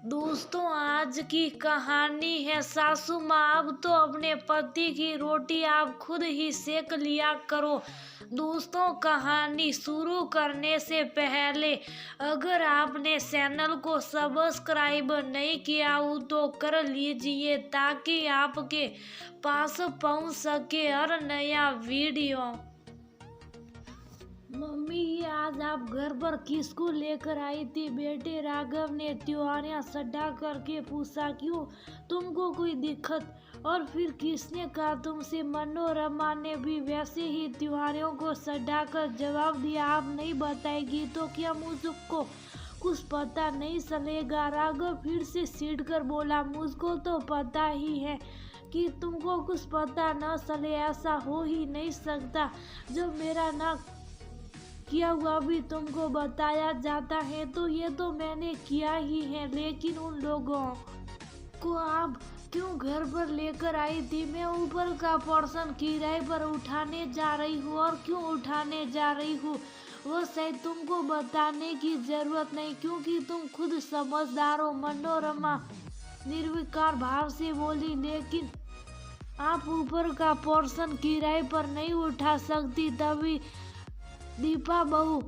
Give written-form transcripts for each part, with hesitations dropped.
दोस्तों, आज की कहानी है सासू माँ। अब तो अपने पति की रोटी आप खुद ही सेक लिया करो। दोस्तों, कहानी शुरू करने से पहले अगर आपने चैनल को सब्सक्राइब नहीं किया हो तो कर लीजिए ताकि आपके पास पहुंच सके हर नया वीडियो। मम्मी, आज आप घर पर किसको लेकर आई थी? बेटे राघव ने त्योहारियां सटा करके पूछा। क्यों, तुमको कोई दिक्कत? और फिर किसने कहा तुमसे? मनोरमा ने भी वैसे ही त्योहारियों को सटा कर जवाब दिया। आप नहीं बताएगी तो क्या मुझको कुछ पता नहीं चलेगा? राघव फिर से चिढ़ कर बोला, मुझको तो पता ही है कि तुमको कुछ पता न चले। ऐसा हो ही नहीं सकता। जब मेरा ना किया हुआ भी तुमको बताया जाता है तो ये तो मैंने किया ही है। लेकिन उन लोगों को आप क्यों घर पर लेकर आई थी? मैं ऊपर का पोर्शन किराए पर उठाने जा रही हूँ। और क्यों उठाने जा रही हूँ वो शायद तुमको बताने की जरूरत नहीं, क्योंकि तुम खुद समझदार हो। मनोरमा निर्विकार भाव से बोली, लेकिन आप ऊपर का पोर्शन किराए पर नहीं उठा सकती। तभी दीपा बहू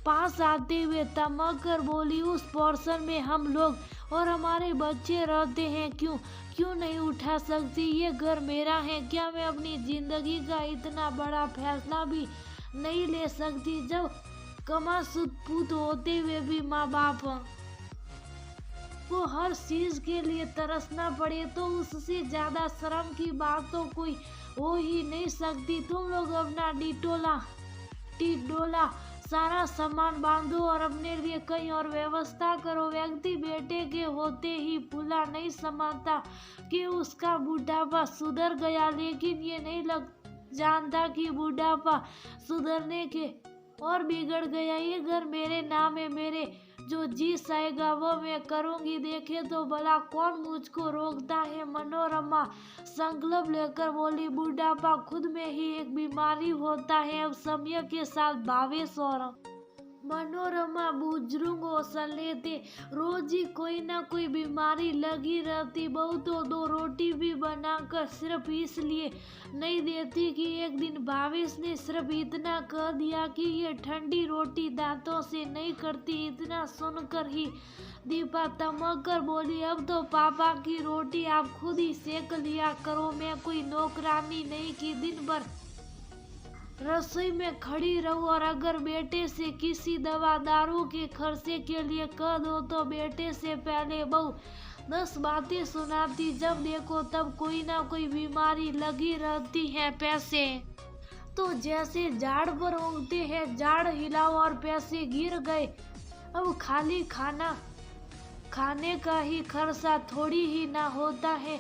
पास आते हुए तमक कर बोली, उस पोर्शन में हम लोग और हमारे बच्चे रहते हैं। क्यों क्यों नहीं उठा सकती? ये घर मेरा है। क्या मैं अपनी जिंदगी का इतना बड़ा फैसला भी नहीं ले सकती? जब कमा सुदपूत होते हुए भी माँ बाप को हर चीज के लिए तरसना पड़े तो उससे ज्यादा शर्म की बात तो कोई हो ही नहीं सकती। तुम लोग अपना टिडोला सारा सामान बांधो और अपने लिए कहीं और व्यवस्था करो। व्यक्ति बेटे के होते ही भूला नहीं समझता कि उसका बुढ़ापा सुधर गया, लेकिन ये नहीं जानता कि बुढ़ापा सुधरने के और बिगड़ गया। ये घर मेरे नाम है। मेरे जो जी चाहेगा वो मैं करूंगी। देखे तो भला कौन मुझको रोकता है? मनोरमा संकल्प लेकर बोली, बुढ़ापा खुद में ही एक बीमारी होता है। अब समय के साथ भावेश और मनोरमा बुजुर्गों से लेते रोज ही कोई ना कोई बीमारी लगी रहती। बहू तो दो रोटी भी बनाकर सिर्फ इसलिए नहीं देती कि एक दिन भावेश ने सिर्फ इतना कह दिया कि ये ठंडी रोटी दांतों से नहीं करती। इतना सुनकर ही दीपा तमक कर बोली, अब तो पापा की रोटी आप खुद ही सेक लिया करो। मैं कोई नौकरानी नहीं कि दिन भर रसोई में खड़ी रहूं। और अगर बेटे से किसी दवा दारू के खर्चे के लिए कह दो तो बेटे से पहले बहू 10 बातें सुनाती। जब देखो तब कोई ना कोई बीमारी लगी रहती है। पैसे तो जैसे झाड़ पर उगते हैं, झाड़ हिलाओ और पैसे गिर गए। अब खाली खाने का ही खर्चा थोड़ी ही ना होता है,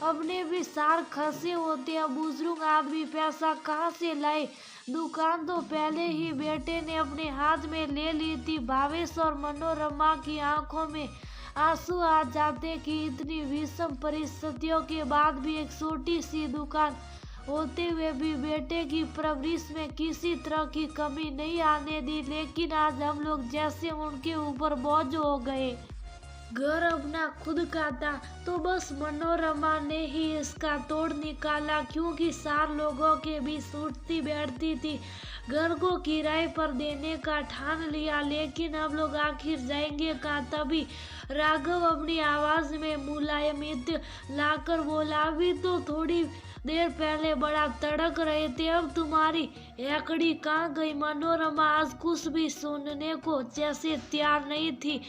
अपने भी सार खर्चे होते हैं। बुजुर्ग आदमी पैसा कहाँ से लाए? दुकान तो पहले ही बेटे ने अपने हाथ में ले ली थी। भावेश और मनोरमा की आंखों में आंसू आ जाते कि इतनी विषम परिस्थितियों के बाद भी एक छोटी सी दुकान होते हुए भी बेटे की परवरिश में किसी तरह की कमी नहीं आने दी। लेकिन आज हम लोग जैसे उनके ऊपर बोझ हो गए। घर अपना खुद का था तो बस मनोरमा ने ही इसका तोड़ निकाला, क्योंकि 4 लोगों के बीच उठती बैठती थी। घर को किराए पर देने का ठान लिया, लेकिन अब लोग आखिर जाएंगे कहाँ? तभी राघव अपनी आवाज में मुलायमियत लाकर बोला, अभी तो थोड़ी देर पहले बड़ा तड़क रहे थे, अब तुम्हारी एकड़ी कहाँ गई? मनोरमा आज कुछ भी सुनने को जैसे तैयार नहीं थी।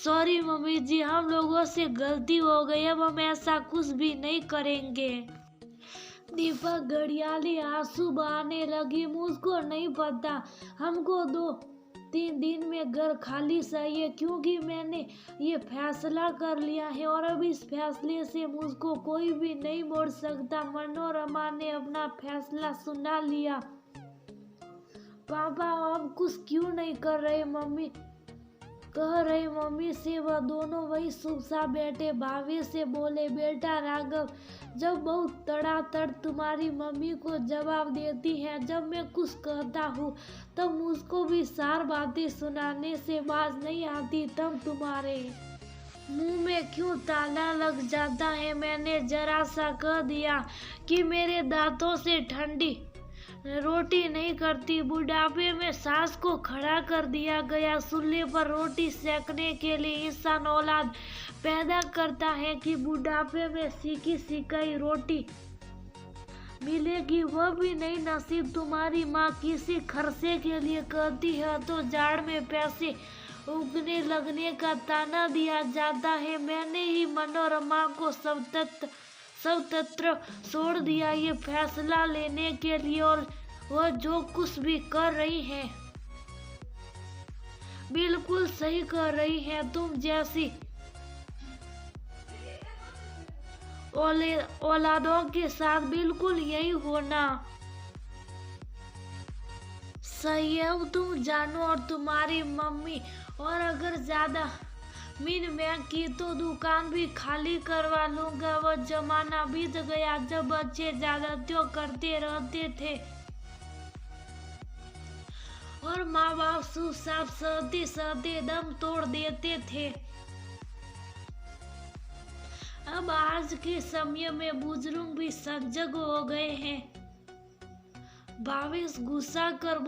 सॉरी मम्मी जी, हम लोगों से गलती हो गई, अब हम ऐसा कुछ भी नहीं करेंगे। दीपक घड़ियाली आंसू बहाने लगी, मुझको नहीं पता, हमको 2-3 दिन में घर खाली चाहिए, क्योंकि मैंने ये फैसला कर लिया है और अब इस फैसले से मुझको कोई भी नहीं मोड़ सकता। मनोरमा ने अपना फैसला सुना लिया। पापा अब कुछ क्यों नहीं कर रहे? मम्मी कह रही मम्मी से वह दोनों वही चुपचाप बैठे। भाभी से बोले, बेटा राघव, जब बहुत तड़ातड़ तुम्हारी मम्मी को जवाब देती है, जब मैं कुछ कहता हूँ तब मुझको भी सार बातें सुनाने से बाज नहीं आती, तब तुम्हारे मुंह में क्यों ताला लग जाता है। मैंने जरा सा कह दिया कि मेरे दांतों से ठंडी रोटी नहीं करती। बुढ़ापे में सास को खड़ा कर दिया गया। चूल्हे पर रोटी सेकने के लिए इंसान औलाद पैदा करता है कि बुढ़ापे में सीखी सिखाई रोटी मिलेगी, वह भी नहीं नसीब। तुम्हारी माँ किसी खर्चे के लिए कहती है तो जाड़ में पैसे उगने लगने का ताना दिया जाता है। मैंने ही मनोरमा को स्वतंत्र छोड़ दिया ये फैसला लेने के लिए, और वह जो कुछ भी कर रही है बिल्कुल सही कर रही है। तुम जैसी औलादों के साथ बिल्कुल यही होना सही है। अब तुम जानो और तुम्हारी मम्मी, और अगर ज्यादा मीन मैं की तो दुकान भी खाली करवा लूंगा। वह जमाना बीत गया जब बच्चे ज्यादतियों करते रहते थे और माँ बाप चुपचाप सहते सहते दम तोड़ देते थे। अब आज के समय में बुजुर्ग भी सजग हो गए हैं। भावेश गुस्सा कर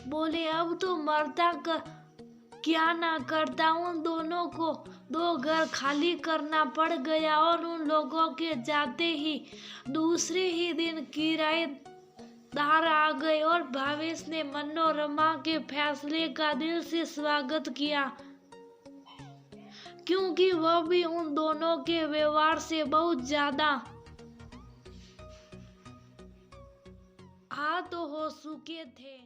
बोले अब तो मरता क्या ना करता। उन दोनों को 2 घर खाली करना पड़ गया और उन लोगों के जाते ही दूसरे ही दिन किराएदार आ गए और भावेश ने मनोरमा के फैसले का दिल से स्वागत किया, क्योंकि वह भी उन दोनों के व्यवहार से बहुत ज्यादा आहत हो चुके थे।